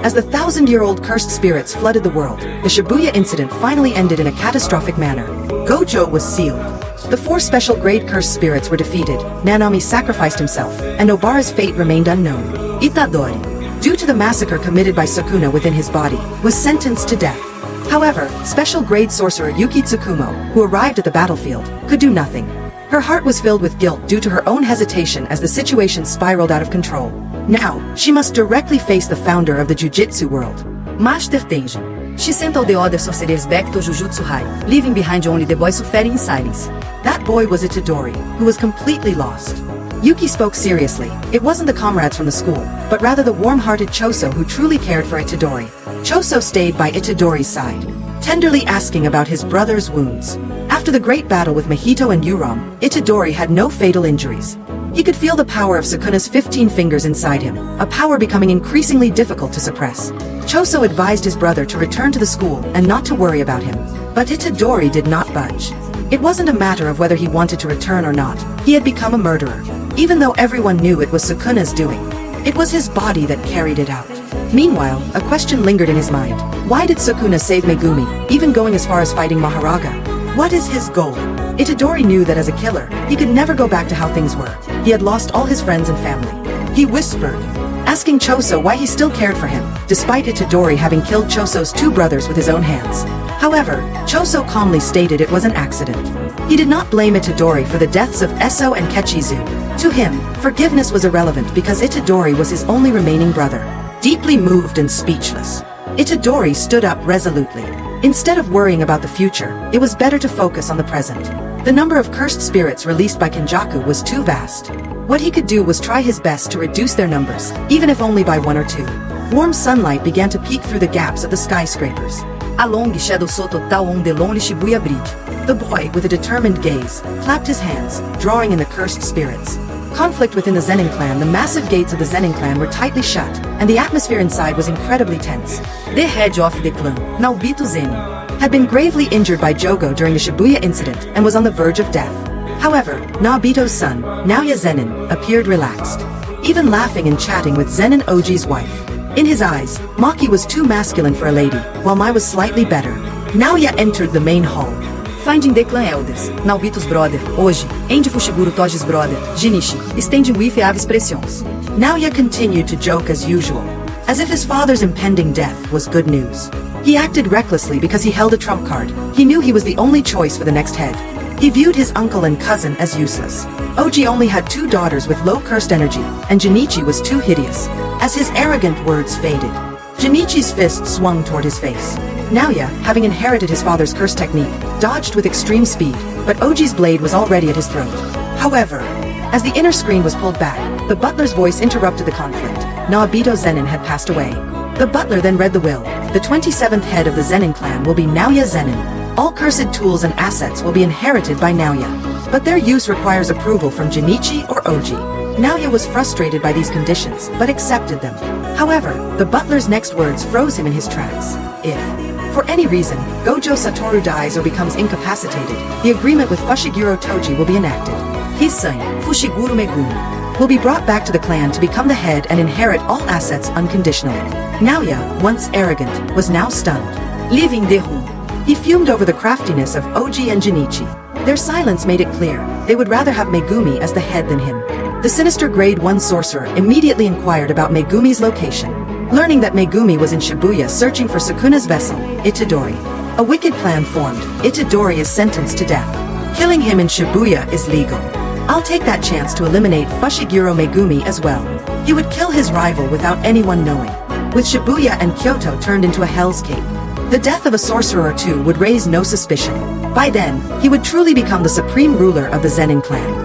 As the 1,000-year-old cursed spirits flooded the world, the Shibuya incident finally ended in a catastrophic manner. Gojo was sealed. The 4 special grade cursed spirits were defeated, Nanami sacrificed himself, and Obara's fate remained unknown. Itadori, due to the massacre committed by Sukuna within his body, was sentenced to death. However, special grade sorcerer Yuki Tsukumo, who arrived at the battlefield, could do nothing. Her heart was filled with guilt due to her own hesitation as the situation spiraled out of control. Now, she must directly face the founder of the Jujutsu world. Master Tenjin. She sent all the other sorcerers back to Jujutsu High, leaving behind only the boy suffering in silence. That boy was Itadori, who was completely lost. Yuki spoke seriously. It wasn't the comrades from the school, but rather the warm-hearted Choso who truly cared for Itadori. Choso stayed by Itadori's side, tenderly asking about his brother's wounds. After the great battle with Mahito and Yuram, Itadori had no fatal injuries. He could feel the power of Sukuna's 15 fingers inside him, a power becoming increasingly difficult to suppress. Choso advised his brother to return to the school and not to worry about him. But Itadori did not budge. It wasn't a matter of whether he wanted to return or not. He had become a murderer. Even though everyone knew it was Sukuna's doing, it was his body that carried it out. Meanwhile, a question lingered in his mind. Why did Sukuna save Megumi, even going as far as fighting Maharaga? What is his goal? Itadori knew that as a killer, he could never go back to how things were. He had lost all his friends and family. He whispered, asking Choso why he still cared for him, despite Itadori having killed Choso's 2 brothers with his own hands. However, Choso calmly stated it was an accident. He did not blame Itadori for the deaths of Eso and Kechizu. To him, forgiveness was irrelevant because Itadori was his only remaining brother. Deeply moved and speechless, Itadori stood up resolutely. Instead of worrying about the future, it was better to focus on the present. The number of cursed spirits released by Kenjaku was too vast. What he could do was try his best to reduce their numbers, even if only by 1 or 2. Warm sunlight began to peek through the gaps of the skyscrapers. A long shadow saw total on the lonely Shibuya bridge. The boy, with a determined gaze, clapped his hands, drawing in the cursed spirits. Conflict within the Zenin clan. The massive gates of the Zenin clan were tightly shut, and the atmosphere inside was incredibly tense. The head of the clan, Naoya Zenin, had been gravely injured by Jogo during the Shibuya incident and was on the verge of death. However, Nobito's son, Naoya Zenin, appeared relaxed, even laughing and chatting with Zenin Oji's wife. In his eyes, Maki was too masculine for a lady, while Mai was slightly better. Naoya entered the main hall. Finding the clan elders, Naobito's brother, Oji, Endi Fushiguro Toji's brother, Jinichi, standing with aves pressions. Naoya continued to joke as usual, as if his father's impending death was good news. He acted recklessly because he held a trump card. He knew he was the only choice for the next head. He viewed his uncle and cousin as useless. Oji only had 2 daughters with low cursed energy, and Jinichi was too hideous. As his arrogant words faded, Jinichi's fist swung toward his face. Naoya, having inherited his father's curse technique, dodged with extreme speed, but Oji's blade was already at his throat. However, as the inner screen was pulled back, the butler's voice interrupted the conflict. Naobito Zenin had passed away. The butler then read the will. The 27th head of the Zenin clan will be Naoya Zenin. All cursed tools and assets will be inherited by Naoya, but their use requires approval from Jinichi or Oji. Naoya was frustrated by these conditions, but accepted them. However, the butler's next words froze him in his tracks. If, for any reason, Gojo Satoru dies or becomes incapacitated, the agreement with Fushiguro Toji will be enacted. His son, Fushiguro Megumi, will be brought back to the clan to become the head and inherit all assets unconditionally. Naoya, once arrogant, was now stunned. Leaving the room, he fumed over the craftiness of Oji and Jinichi. Their silence made it clear they would rather have Megumi as the head than him. The sinister grade 1 sorcerer immediately inquired about Megumi's location. Learning that Megumi was in Shibuya searching for Sukuna's vessel, Itadori. A wicked plan formed. Itadori is sentenced to death. Killing him in Shibuya is legal. I'll take that chance to eliminate Fushiguro Megumi as well. He would kill his rival without anyone knowing. With Shibuya and Kyoto turned into a hell's cape, the death of a sorcerer or 2 would raise no suspicion. By then, he would truly become the supreme ruler of the Zenin clan.